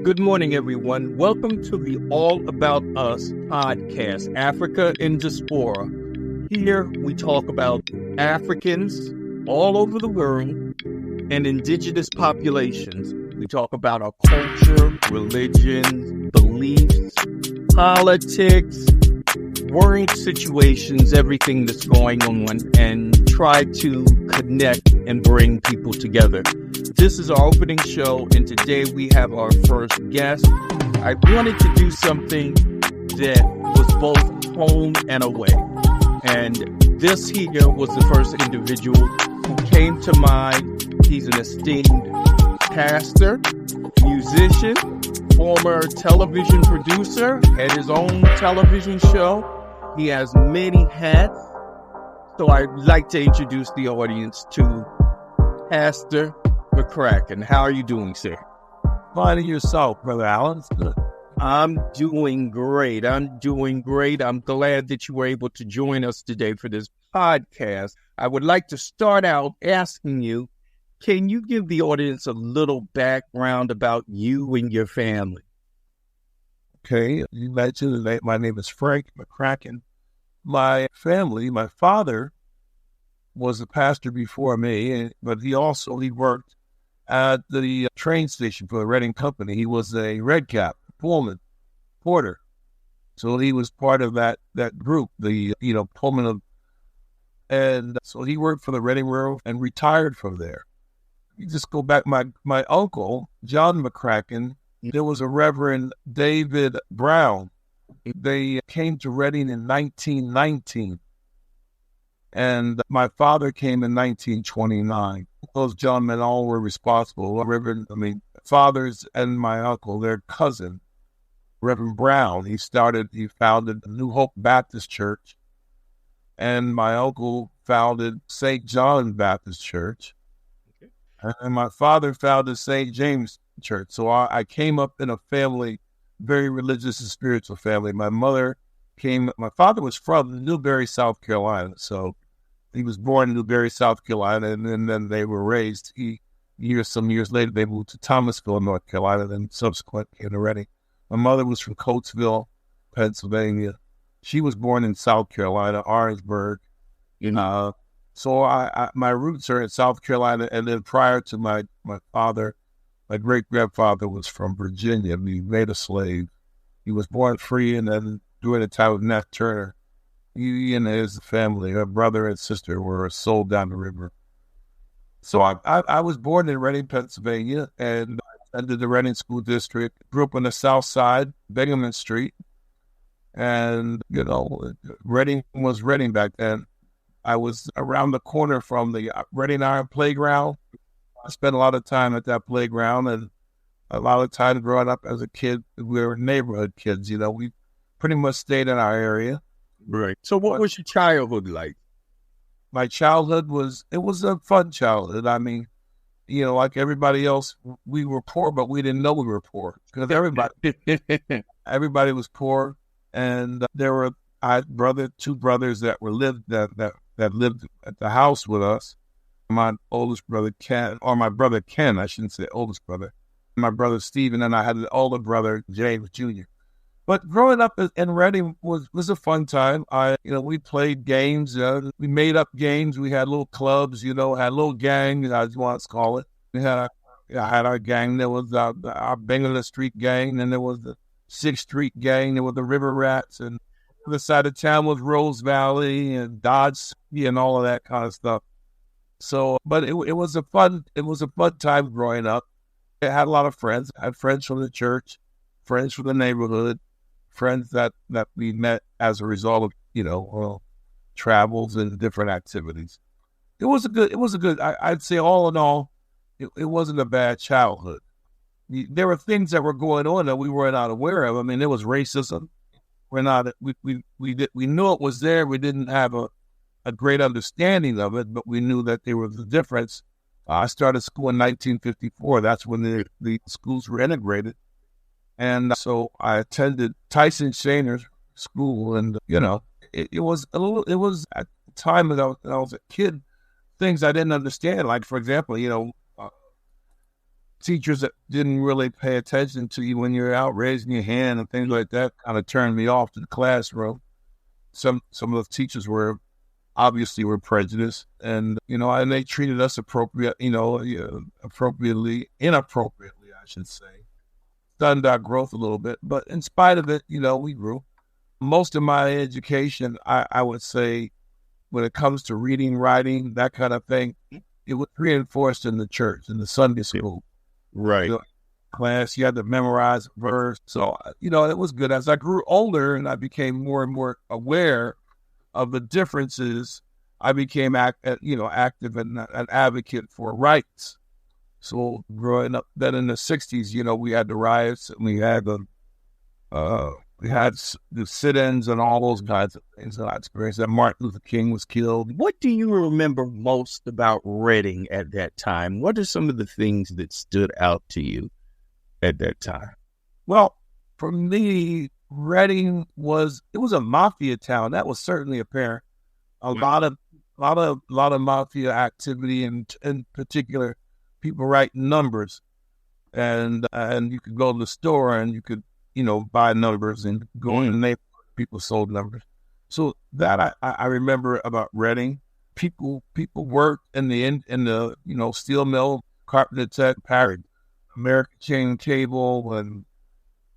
Good morning, everyone. Welcome to the All About Us podcast, Africa in Diaspora. Here we talk about Africans all over the world and indigenous populations. We talk about our culture, religion, beliefs, politics, world situations, everything that's going on, and try to connect and bring people together. This is our opening show, and today we have our first guest. I wanted to do something that was both home and away. And this here was the first individual who came to mind. He's an esteemed pastor, musician, former television producer, had his own television show. He has many hats. So I'd like to introduce the audience to Pastor McCracken. How are you doing, sir? Fine, and yourself, Brother Allen? I'm doing great. I'm glad that you were able to join us today for this podcast. I would like to start out asking you, can you give the audience a little background about you and your family? Okay, you mentioned that my name is Frank McCracken. My family, my father was a pastor before me, but he worked at the train station for the Reading Company. He was a red cap, Pullman, porter. So he was part of that group, the Pullman. And so he worked for the Reading Railroad and retired from there. You just go back, my uncle, John McCracken, there was a Reverend David Brown. They came to Reading in 1919. And my father came in 1929. Those gentlemen all were responsible. Fathers and my uncle, their cousin, Reverend Brown, he founded New Hope Baptist Church. And my uncle founded St. John Baptist Church. Okay. And my father founded St. James Church. So I came up in a family, very religious and spiritual family. My father was from Newberry, South Carolina. So he was born in Newberry, South Carolina, and then they were raised. Some years later, they moved to Thomasville, North Carolina, then subsequently into Reading. My mother was from Coatesville, Pennsylvania. She was born in South Carolina, Orangeburg. So my roots are in South Carolina, and then prior to my father, my great-grandfather was from Virginia. He made a slave. He was born free, and then during the time of Nat Turner, he and his family, her brother and sister, were sold down the river. So I was born in Reading, Pennsylvania, and I attended the Reading School District. Grew up on the south side, Binghamton Street. And, Reading was Reading back then. I was around the corner from the Reading Iron Playground. I spent a lot of time at that playground, and a lot of time growing up as a kid. We were neighborhood kids, we pretty much stayed in our area. Right. So what was your childhood like? My childhood was a fun childhood. Like everybody else, we were poor, but we didn't know we were poor because everybody was poor. And I had two brothers that lived at the house with us. My oldest brother Ken, or my brother Ken, I shouldn't say oldest brother. My brother Stephen, and I had an older brother James Jr. But growing up in Reading was a fun time. We played games. We made up games. We had little clubs. Had a little gang, as you want to call it. I had our gang. There was our Binghamton Street gang, and there was the 6th Street gang. There were the River Rats, and the other side of town was Rose Valley and Dodge City and all of that kind of stuff. So, but it was a fun time growing up. I had a lot of friends. I had friends from the church, friends from the neighborhood, friends that we met as a result of travels and different activities. It was a good. I'd say all in all, it wasn't a bad childhood. There were things that were going on that we were not aware of. There was racism. We knew it was there. We didn't have a great understanding of it, but we knew that there was a difference. I started school in 1954. That's when the schools were integrated. And so I attended Tyson Shainer's school, and it was at the time that I was a kid, things I didn't understand. Like, for example, teachers that didn't really pay attention to you when you're out raising your hand and things like that kind of turned me off to the classroom. Some of the teachers were obviously prejudiced, and and they treated us inappropriately, I should say. Stunned our growth a little bit, but in spite of it, we grew. Most of my education, I would say, when it comes to reading, writing, that kind of thing, it was reinforced in the church, in the Sunday school. Right. Class, you had to memorize a verse. So, it was good. As I grew older and I became more and more aware of the differences, I became active and an advocate for rights. So growing up then in the 60s, we had the riots and we had the sit-ins and all those kinds of things that I experienced. That Martin Luther King was killed. What do you remember most about Reading at that time? What are some of the things that stood out to you at that time? Well, for me, Reading was a mafia town. That was certainly apparent. A lot of mafia activity, and in particular, people writing numbers, and you could go to the store and you could buy numbers and go in the neighborhood. People sold numbers. So that I remember about Reading. People worked in the steel mill, carpenter tech, Parrot, American Chain Cable, and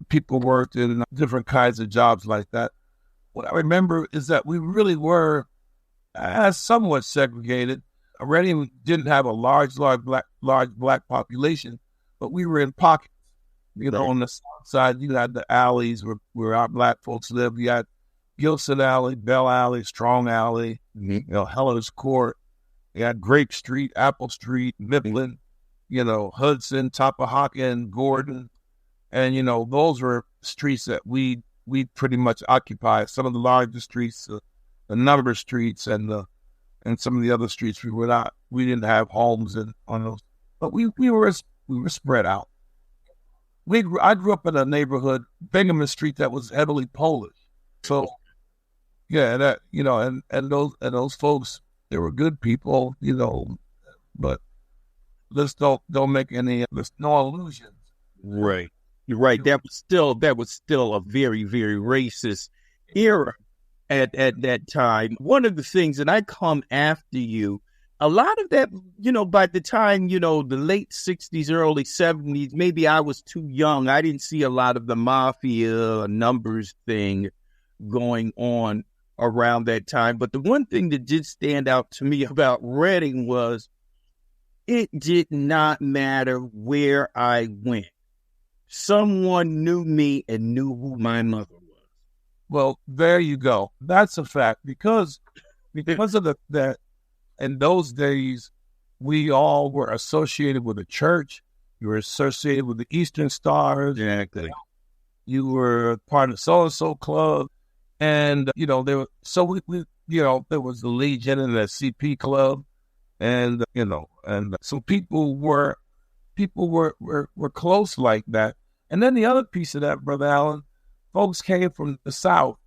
people worked in different kinds of jobs like that. What I remember is that we really were somewhat segregated. Reading didn't have a large black population, but we were in pockets. Right. On the south side, you had the alleys where our black folks lived. You had Gilson Alley, Bell Alley, Strong Alley, Heller's Court. You had Grape Street, Apple Street, Mifflin, Hudson, Tappahocken, Gordon. And, those were streets that we pretty much occupied. Some of the largest streets, the number streets and some of the other streets we didn't have homes on those. But we were spread out. I grew up in a neighborhood, Bingham Street, that was heavily Polish. So, yeah, that and those folks, they were good people, but let's don't make there's no illusions. Right. You're right. That was still a very, very racist era at that time. One of the things, and I come after you, a lot of that, by the time, the late 60s, early 70s, maybe I was too young. I didn't see a lot of the mafia numbers thing going on around that time. But the one thing that did stand out to me about Reading was it did not matter where I went. Someone knew me and knew who my mother was. Well, there you go. That's a fact because of that. In those days, we all were associated with the church. You were associated with the Eastern Stars. Exactly. You were part of so-and-so club. And, there was the Legion and the CP club. And, and so people were close like that. And then the other piece of that, Brother Allen, folks came from the South.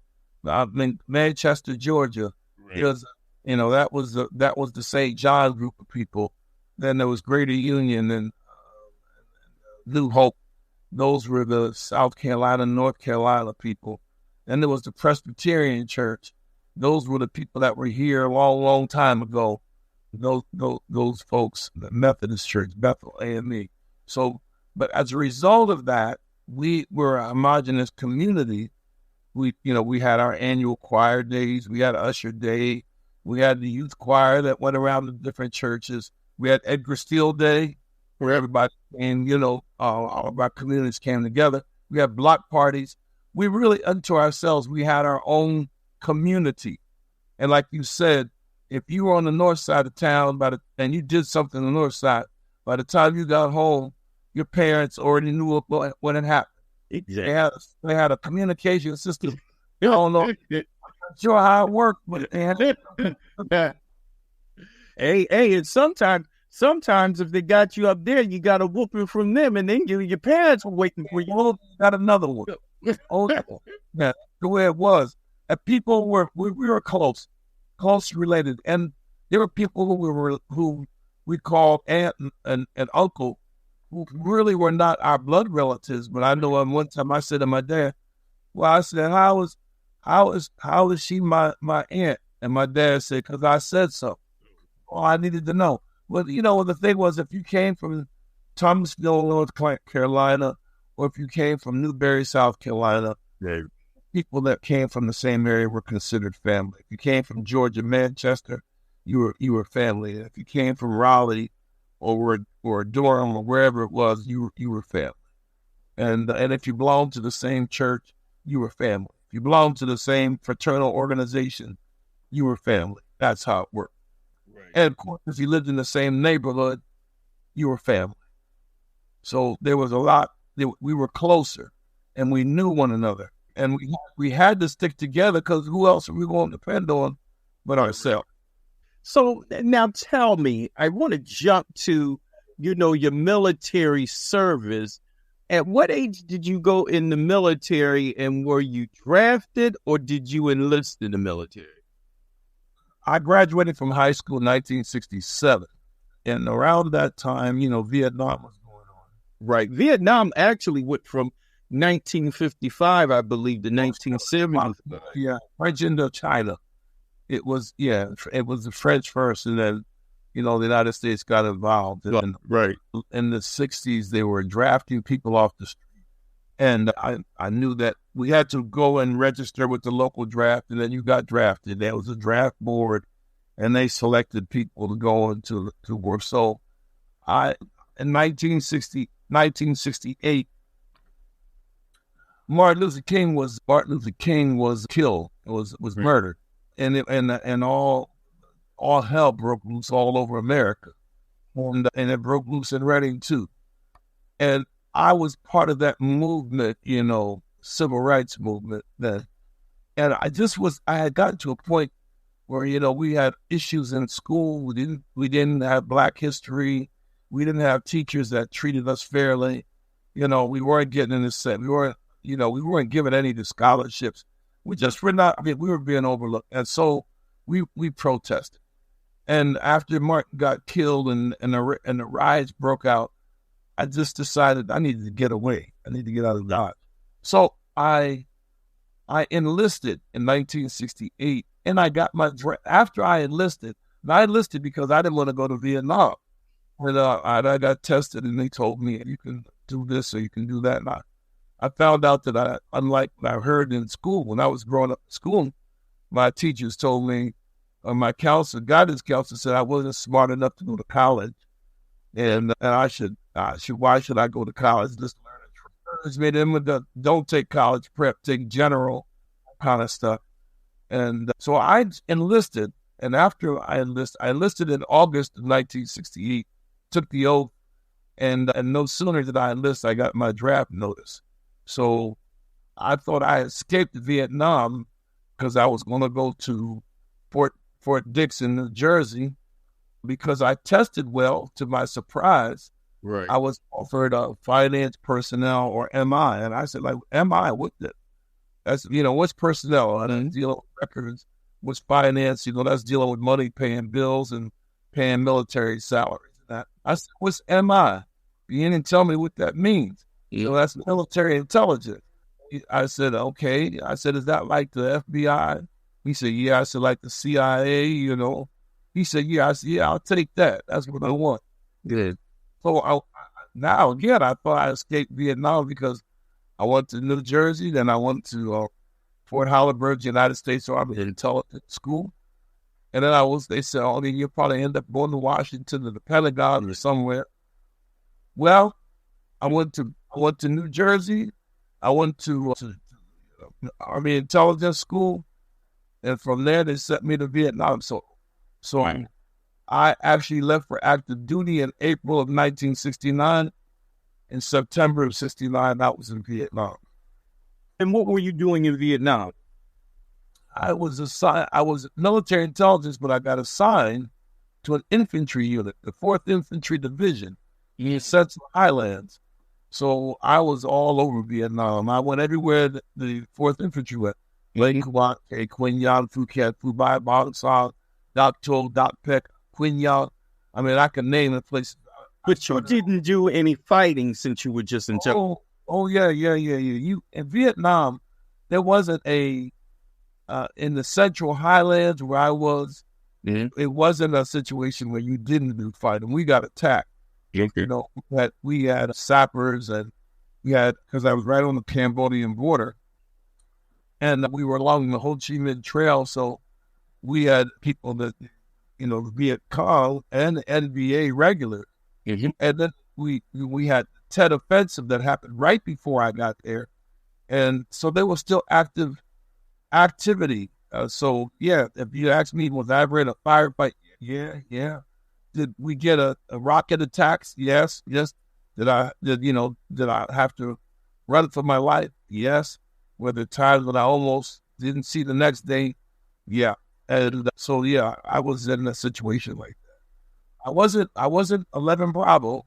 Manchester, Georgia. Right. Because, that was the St. John group of people. Then there was Greater Union and New Hope. Those were the South Carolina, North Carolina people. Then there was the Presbyterian Church. Those were the people that were here a long, long time ago. Those folks, the Methodist Church, Bethel, AME. So, but as a result of that, we were a homogenous community. We had our annual choir days. We had Usher Day. We had the youth choir that went around to different churches. We had Edgar Steele Day, where everybody came, all of our communities came together. We had block parties. We really, unto ourselves, we had our own community. And like you said, if you were on the north side of town and you did something on the north side, by the time you got home, your parents already knew what had happened. Exactly. They had a communication system. I don't know. Sure how it worked, but they had Hey, and sometimes if they got you up there, you got a whooping from them, and then your parents were waiting for you. Oh, got another one. Yeah, the way it was. And people we were close related, and there were people who we called aunt and uncle, who really were not our blood relatives. But I know one time I said to my dad, well, I said, how is she my aunt? And my dad said, because I said so. Well, I needed to know. Well, the thing was, if you came from Thomasville, North Carolina, or if you came from Newberry, South Carolina, people that came from the same area were considered family. If you came from Georgia, Manchester, you were family. If you came from Raleigh or Durham or wherever it was, you were family. And if you belonged to the same church, you were family. If you belonged to the same fraternal organization, you were family. That's how it worked. Right. And of course, if you lived in the same neighborhood, you were family. So there was a lot. We were closer, and we knew one another. And we had to stick together because who else are we going to depend on but ourselves? So now tell me, I want to jump to, your military service. At what age did you go in the military, and were you drafted or did you enlist in the military? I graduated from high school in 1967. And around that time, Vietnam was going on. Right. Vietnam actually went from 1955, I believe, to 1970. Yeah, French Indochina. It was the French first, and then, the United States got involved. And right. In the 60s, they were drafting people off the street. And I knew that we had to go and register with the local draft, and then you got drafted. There was a draft board, and they selected people to go into to work. So in 1968, Martin Luther King was killed, was murdered, and all hell broke loose all over America, and it broke loose in Reading too, and I was part of that movement, civil rights movement then, and I had gotten to a point where we had issues in school. We didn't have Black history. We didn't have teachers that treated us fairly. We weren't getting in the set. We weren't given any of the scholarships. We were being overlooked. And so we protested. And after Martin got killed and the riots broke out, I just decided I needed to get away. I need to get out of Dodge. So I enlisted in 1968, and I got after I enlisted. And I enlisted because I didn't want to go to Vietnam. And I got tested, and they told me, you can do this or you can do that. And I found out that unlike what I heard in school, when I was growing up in school, my teachers told me, my guidance counselor said I wasn't smart enough to go to college, and why should I go to college? Just learn it. Made them don't take college prep, take general kind of stuff. And so I enlisted, and after I enlisted in August of 1968, took the oath, and no sooner did I enlist, I got my draft notice. So I thought I escaped Vietnam because I was going to go to Fort Dix in New Jersey, because I tested well. To my surprise, right, I was offered a finance personnel or MI, and I said, like, MI, what the? That's what's personnel? I didn't deal with records. What's finance? That's dealing with money, paying bills, and paying military salaries. I said, what's MI? You didn't tell me what that means. That's military intelligence. I said, okay. I said, is that like the FBI? He said, yeah. I said, like the CIA, He said, yeah. I said, yeah, I'll take that. That's what I want. Good. So now, again, I thought I escaped Vietnam because I went to New Jersey, then I went to Fort Halliburton, United States Army Intelligence School. And then they said, oh, you'll probably end up going to Washington or the Pentagon or somewhere. Well, I went to New Jersey. I went to Army Intelligence School, and from there they sent me to Vietnam. So right. I actually left for active duty in April of 1969. In September of 69, I was in Vietnam. And what were you doing in Vietnam? I was military intelligence, but I got assigned to an infantry unit, the 4th Infantry Division in Central Highlands. So I was all over Vietnam. I went everywhere the 4th Infantry went. Lake Quang, Quinh Nhon, Phu Cat, Phu Bai, Bang Sa, Dak To, Dak Pek, Quinh Nhon. I mean, I can name the places. But you didn't do any fighting since you were just in jail. Yeah. You in Vietnam, there wasn't a in the Central Highlands where I was. Mm-hmm. It wasn't a situation where you didn't do fighting. We got attacked. Okay. You know, we had sappers, and we had, because I was right on the Cambodian border, and we were along the Ho Chi Minh Trail, so we had people that, you know, the Viet Cong and the NVA regular. Mm-hmm. And then we had the Tet Offensive that happened right before I got there. And so there was still activity. So, yeah, if you ask me, was I ever in a firefight? Yeah. Did we get a rocket attacks? Yes. Did I have to run for my life? Yes. Were there times when I almost didn't see the next day? Yeah. And so, yeah, I was in a situation like that. I wasn't 11 Bravo.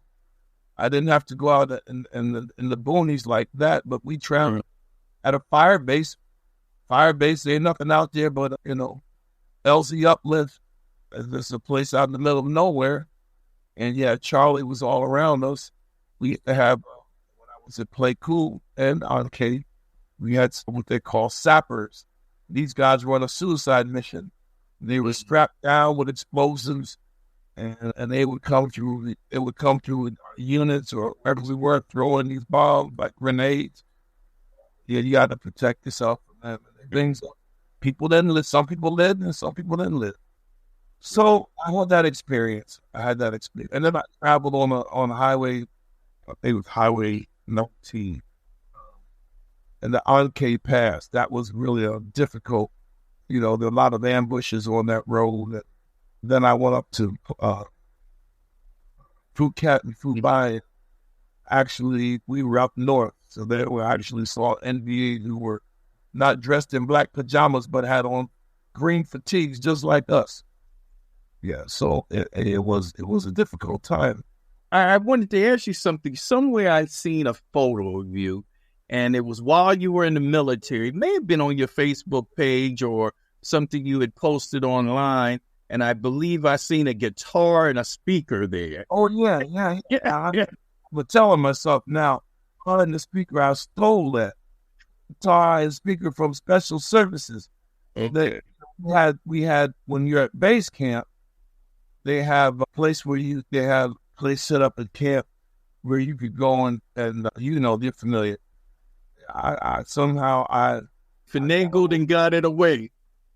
I didn't have to go out in the boonies like that, but we traveled at a fire base. Fire base, there ain't nothing out there but, you know, LZ Uplift. There's a place out in the middle of nowhere. And yeah, Charlie was all around us. We used to have, when I was at Play Cool and Arcade, we had what they call sappers. These guys were on a suicide mission. They were strapped down with explosives, and they would come through. It would come through units or wherever we were, throwing these bombs like grenades. Yeah, you got to protect yourself from them. Things. People didn't live. Some people lived, and some people didn't live. So I had that experience. And then I traveled on a highway. I think it was Highway 19, and the Anke Pass. That was really a difficult. You know, there were a lot of ambushes on that road. Then I went up to Phuket and Phu Bai. Actually, we were up north, so there we actually saw NVA who were not dressed in black pajamas, but had on green fatigues just like us. Yeah, so it was a difficult time. I wanted to ask you something. Somewhere I'd seen a photo of you, and it was while you were in the military. It may have been on your Facebook page or something you had posted online, and I believe I seen a guitar and a speaker there. Oh, yeah. I'm telling myself now, on the speaker, I stole that guitar and speaker from Special Services. Okay. We had when you're at base camp, they have a place set up at camp where you could go and you know, they're familiar. I somehow finagled and got it away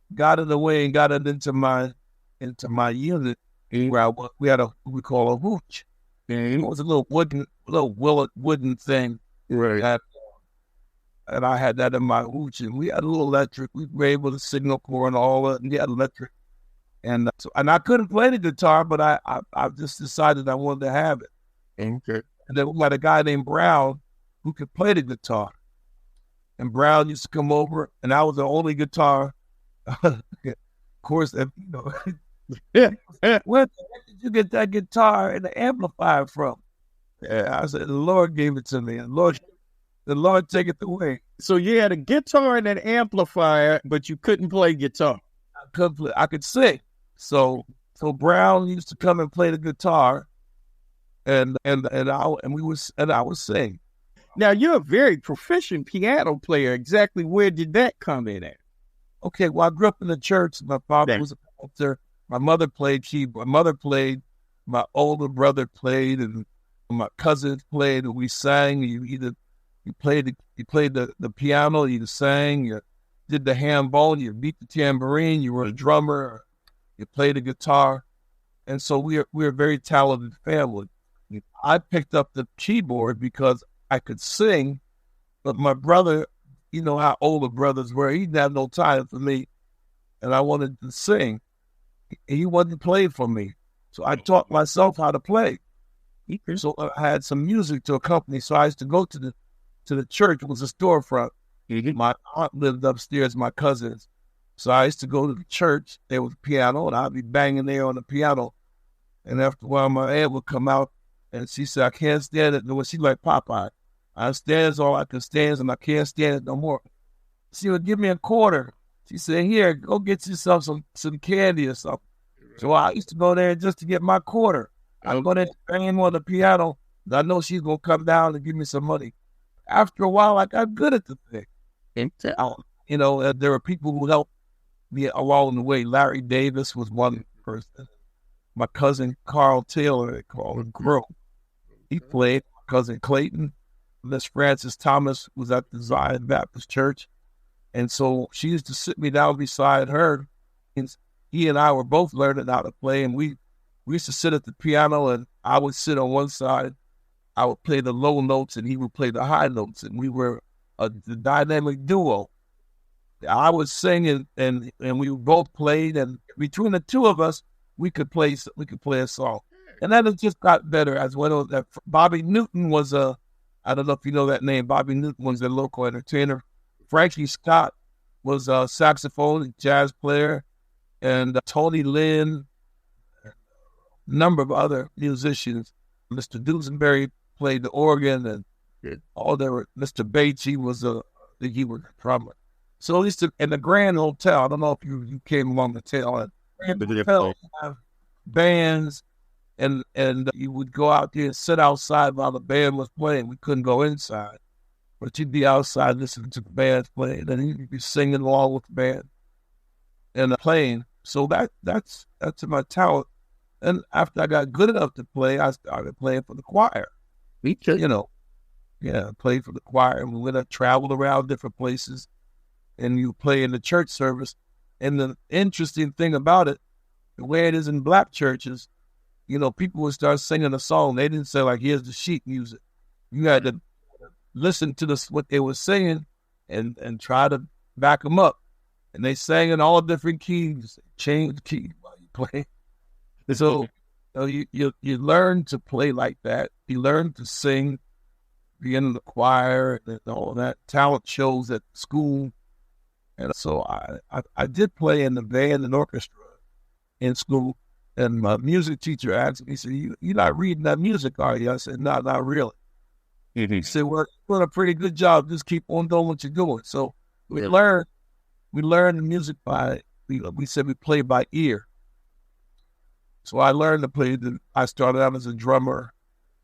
and got it into my unit where we had what we call a hooch. It was a little wooden thing. Right. And I had that in my hooch, and we had a little electric. We were able to signal core and all that, and we had electric. And I couldn't play the guitar, but I just decided I wanted to have it. Okay. And then we had a guy named Brown who could play the guitar. And Brown used to come over, and I was the only guitar. Of course, you know. Yeah. Where the heck did you get that guitar and the amplifier from? Yeah, I said, the Lord gave it to me. And the Lord take it away. So you had a guitar and an amplifier, but you couldn't play guitar. I could sing. So Brown used to come and play the guitar, and I would sing. Now you're a very proficient piano player. Exactly where did that come in at? Okay, well, I grew up in the church. My father was a pastor. My mother played keyboard. My mother played. My older brother played, and my cousins played. And we sang. You played the piano. You sang. You did the handball. You beat the tambourine. You were a drummer. You played the guitar, and so we're a very talented family. I picked up the keyboard because I could sing, but my brother, you know how older brothers were. He didn't have no time for me, and I wanted to sing. He wasn't playing for me, so I taught myself how to play. So I had some music to accompany. So I used to go to the church. It was a storefront. Mm-hmm. My aunt lived upstairs, my cousins. So I used to go to the church. There was a piano, and I'd be banging there on the piano. And after a while, my aunt would come out, and she said, I can't stand it. She like Popeye. I stand all I can stand, and I can't stand it no more. She would give me a quarter. She said, here, go get yourself some candy or something. So I used to go there just to get my quarter. I go there banging on the piano. And I know she's gonna come down and give me some money. After a while, I got good at the thing. There were people who helped me along the way. Larry Davis was one person. My cousin Carl Taylor, they call him Grow. He played. My cousin Clayton, Miss Frances Thomas was at the Zion Baptist Church. And so she used to sit me down beside her. And he and I were both learning how to play. And we used to sit at the piano, and I would sit on one side. I would play the low notes, and he would play the high notes. And we were the dynamic duo. I was singing, and we both played. And between the two of us, we could play a song. And that has just got better as well. That Bobby Newton was I don't know if you know that name. Bobby Newton was a local entertainer. Frankie Scott was a saxophone, jazz player, and Tony Lynn, a number of other musicians. Mr. Dusenberry played the organ, and Mr. Bates, he was a drummer. So at least in the Grand Hotel, I don't know if you came along the tail end. Grand Hotel have bands, and you would go out there and sit outside while the band was playing. We couldn't go inside, but you'd be outside listening to the band playing, and you'd be singing along with the band and playing. So that's my talent. And after I got good enough to play, I started playing for the choir. Me too. Played for the choir, and we went and traveled around different places, and you play in the church service. And the interesting thing about it, the way it is in black churches, people would start singing a song. They didn't say, like, here's the sheet music. You had to listen to what they were saying and try to back them up. And they sang in all different keys, change key while you play. So you learn to play like that. You learn to sing, be in the choir, and all that talent shows at school. And so I did play in the band and orchestra in school. And my music teacher asked me, he said, you're not reading that music, are you? I said, no, not really. Mm-hmm. He said, well, you're doing a pretty good job. Just keep on doing what you're doing. So we learned the music we said we play by ear. So I learned to play. I started out as a drummer.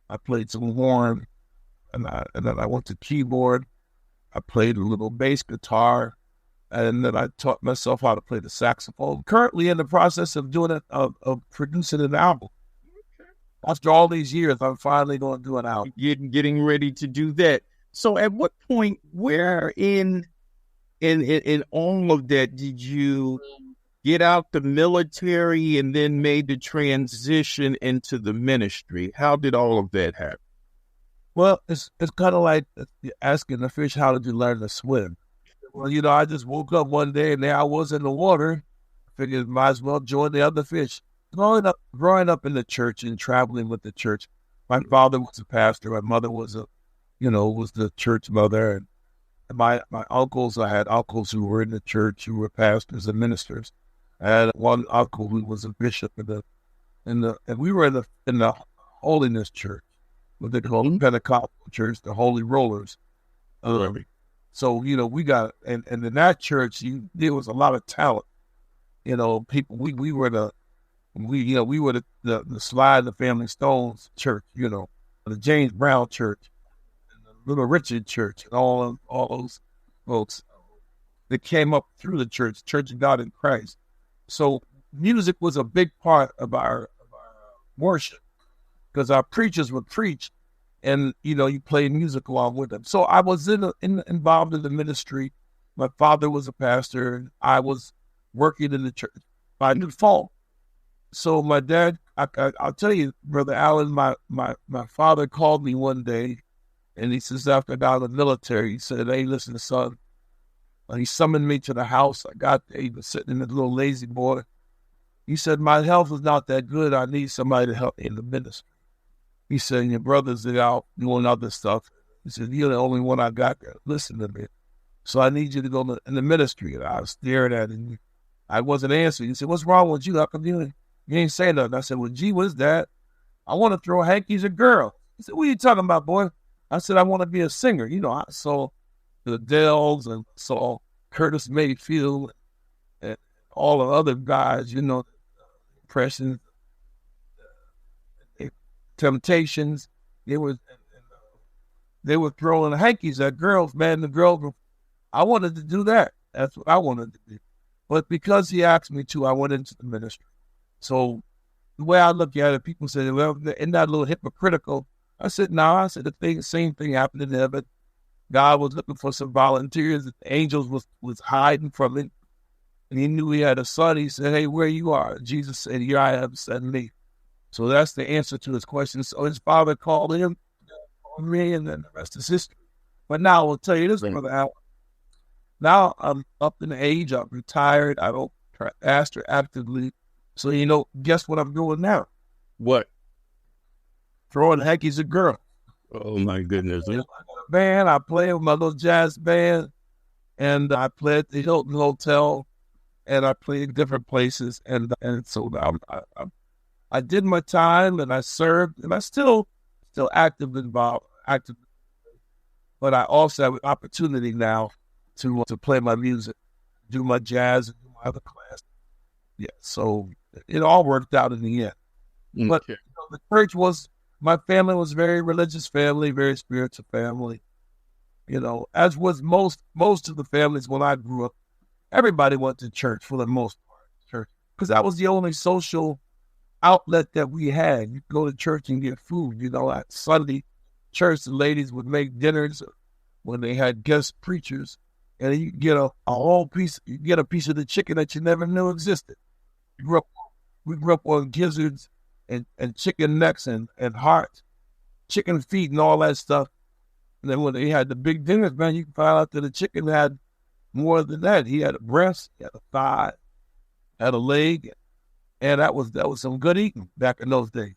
I played some horn, and then I went to keyboard. I played a little bass guitar, and then I taught myself how to play the saxophone. Currently in the process of doing it, of producing an album. After all these years, I'm finally going to do an album. Getting ready to do that. So at what point, where in all of that did you get out the military and then made the transition into the ministry? How did all of that happen? Well, it's kind of like asking the fish, how did you learn to swim? Well, I just woke up one day and there I was in the water. I figured might as well join the other fish. Growing up in the church and traveling with the church, my father was a pastor. My mother was the church mother. And my uncles, I had uncles who were in the church, who were pastors and ministers. I had one uncle who was a bishop and we were in the holiness church, what they call the Pentecostal church, the Holy Rollers. So, we got, and in that church, there was a lot of talent. People, we were the Slide the Family Stones church, the James Brown church, and the Little Richard church, and all those folks that came up through the Church of God in Christ. So music was a big part of our worship, because our preachers would preach, and you play music along with them. So I was involved in the ministry. My father was a pastor, and I was working in the church by default. So my dad, I'll tell you, Brother Allen, my father called me one day, and he says, after I got out of the military, he said, hey, listen, son. He summoned me to the house. I got there. He was sitting in the little lazy boy. He said, my health is not that good. I need somebody to help me in the ministry. He said, your brothers are out doing other stuff. He said, you're the only one I got there. Listen to me. So I need you to go in the ministry. And I was staring at him. I wasn't answering. He said, what's wrong with you? How come you ain't saying nothing? I said, well, gee, what's that? I want to throw hankies at girls. He said, what are you talking about, boy? I said, I want to be a singer. I saw the Dells and saw Curtis Mayfield and all the other guys, impressions. Temptations. They were throwing hankies at girls, man. The girls, I wanted to do that. That's what I wanted to do. But because he asked me to, I went into the ministry. So the way I look at it, people say, well, isn't that a little hypocritical? I said, no. I said, same thing happened in heaven. God was looking for some volunteers. The angels was hiding from it. And he knew he had a son. He said, hey, where you are? Jesus said, here I am, send me. So that's the answer to his question. So his father called him, called me, and then the rest is history. But now I will tell you this, Brother Al. Now I'm up in age. I'm retired. I don't pastor actively. So, guess what I'm doing now? What? Throwing hankies at girls. Oh, my goodness. I got a band. I play with my little jazz band. And I play at the Hilton Hotel. And I play in different places. And so I did my time and I served. And I still actively involved. But I also have an opportunity now to play my music, do my jazz, and do my other class. Yeah, so it all worked out in the end. Okay. But the church my family was very religious family, very spiritual family. As was most of the families when I grew up, everybody went to church for the most part, because that was the only social outlet that we had. You go to church and get food. At Sunday church, the ladies would make dinners when they had guest preachers. And you get a whole piece. You get a piece of the chicken that you never knew existed. We grew up on gizzards and chicken necks and hearts, chicken feet and all that stuff. And then when they had the big dinners, man, you can find out that the chicken had more than that. He had a breast, he had a thigh, had a leg, and that was some good eating back in those days.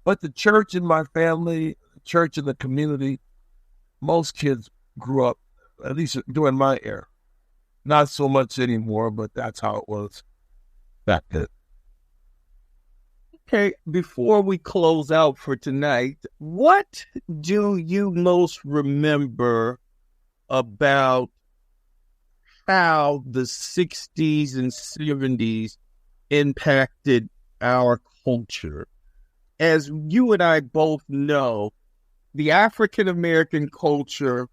But the church in my family, the church in the community, most kids grew up, at least during my era. Not so much anymore, but that's how it was back then. Okay, before we close out for tonight, what do you most remember about how the 60s and 70s impacted our culture? As you and I both know, the African-American culture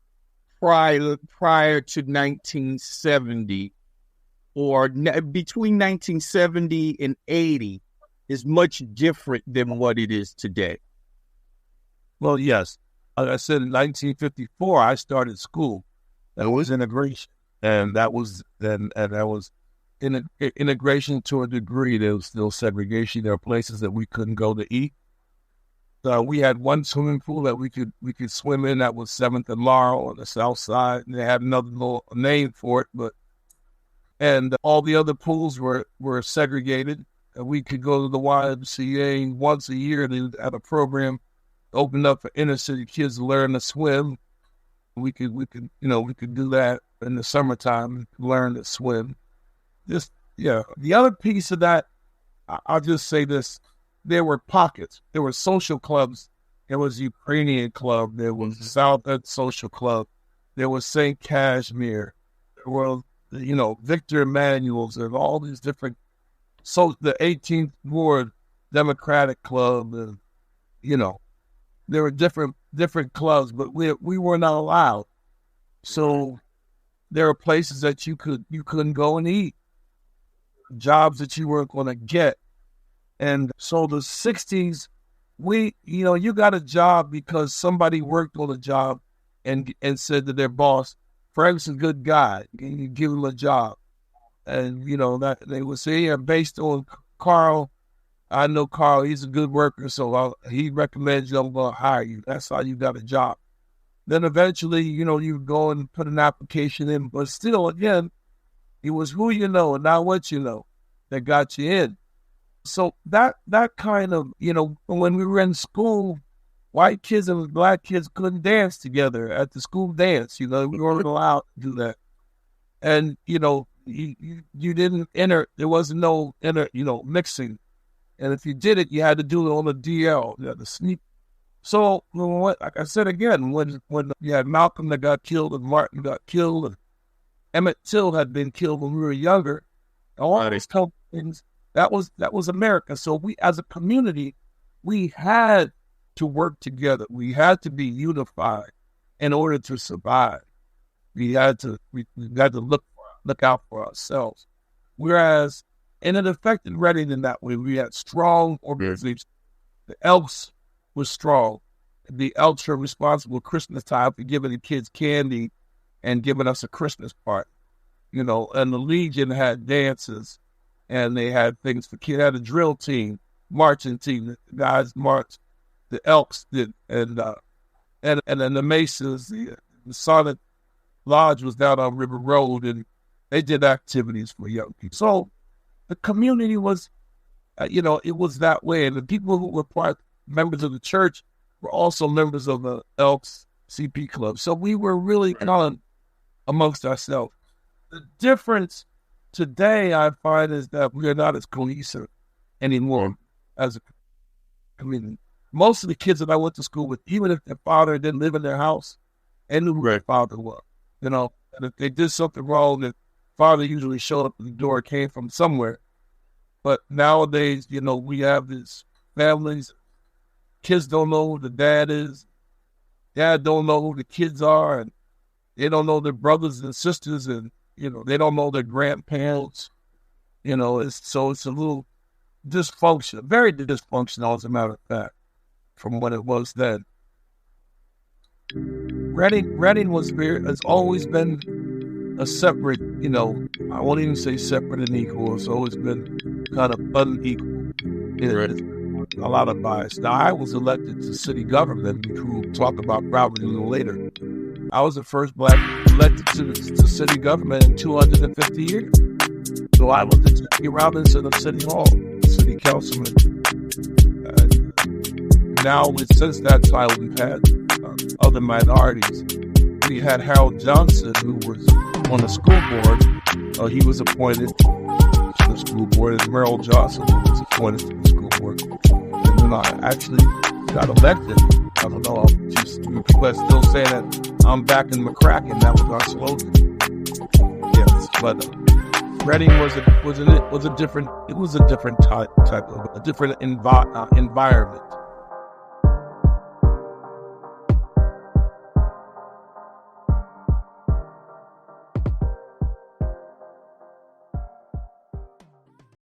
prior to 1970, or between 1970 and 80, is much different than what it is today. Well, yes. Like I said, in 1954, I started school. That was integration, and that was integration to a degree. There was still segregation. There were places that we couldn't go to eat. We had one swimming pool that we could swim in. That was 7th and Laurel on the south side. And they had another little name for it, and all the other pools were segregated. And we could go to the YMCA once a year. They had a program opened up for inner city kids to learn to swim. We could do that in the summertime, learn to swim. The other piece of that, I'll just say this. There were pockets. There were social clubs. There was Ukrainian club. There was South End Social Club. There was St. Cashmere. There were, Victor Emmanuel's and all these different. So the 18th Ward Democratic Club, and there were different clubs, but we were not allowed. So there are places that you couldn't go and eat, jobs that you weren't going to get. And so the 60s, you got a job because somebody worked on a job and said to their boss, Frank's a good guy, and you give him a job. And, that they would say, yeah, based on Carl, I know Carl, he's a good worker, so he recommends you, I'm going to hire you. That's how you got a job. Then eventually, you go and put an application in, but still, again, it was who you know and not what you know that got you in. So that kind of, when we were in school, white kids and black kids couldn't dance together at the school dance. We weren't allowed to do that. And, you didn't enter, there was no mixing. And if you did it, you had to do it on the DL, you had to sneak. So, like I said again, when you had Malcolm that got killed and Martin got killed and Emmett Till had been killed when we were younger, all these things, that was America. So we, as a community, we had to work together. We had to be unified in order to survive. We had to look out for ourselves. Whereas in an affected Reading in that way, we had strong organizations. The Elks were strong. The Elks were responsible Christmas time for giving the kids candy and giving us a Christmas party. And the Legion had dances, and they had things for kids. They had a drill team, marching team. The guys marched. The Elks did, and then the Masons, the Masonic Lodge was down on River Road, and they did activities for young people. So the community was, it was that way. And the people who were members of the church were also members of the Elks CP Club. So we were really on amongst ourselves. The difference today, I find, is that we are not as cohesive anymore as a community. Most of the kids that I went to school with, even if their father didn't live in their house, they knew who their father was. And if they did something wrong, the father usually showed up at the door, came from somewhere. But nowadays, we have these families. Kids don't know who the dad is. Dad don't know who the kids are, and they don't know their brothers and sisters, and they don't know their grandparents. It's a little dysfunctional, very dysfunctional, as a matter of fact, from what it was then. Reading has always been a separate, I won't even say separate and equal. It's always been kind of unequal. It's a lot of bias. Now, I was elected to city government, which we'll talk about probably a little later. I was the first Black elected to city government in 250 years. So I was the Jackie Robinson of City Hall, city councilman. Now, since that time, we've had other minorities. We had Harold Johnson, who was on the school board. He was appointed to the school board, and Merrill Johnson was appointed to the school board. And then I actually got elected. I don't know, people are still saying that I'm back in McCracken. That was our slogan. Yes, but Reading was a different type of a different environment.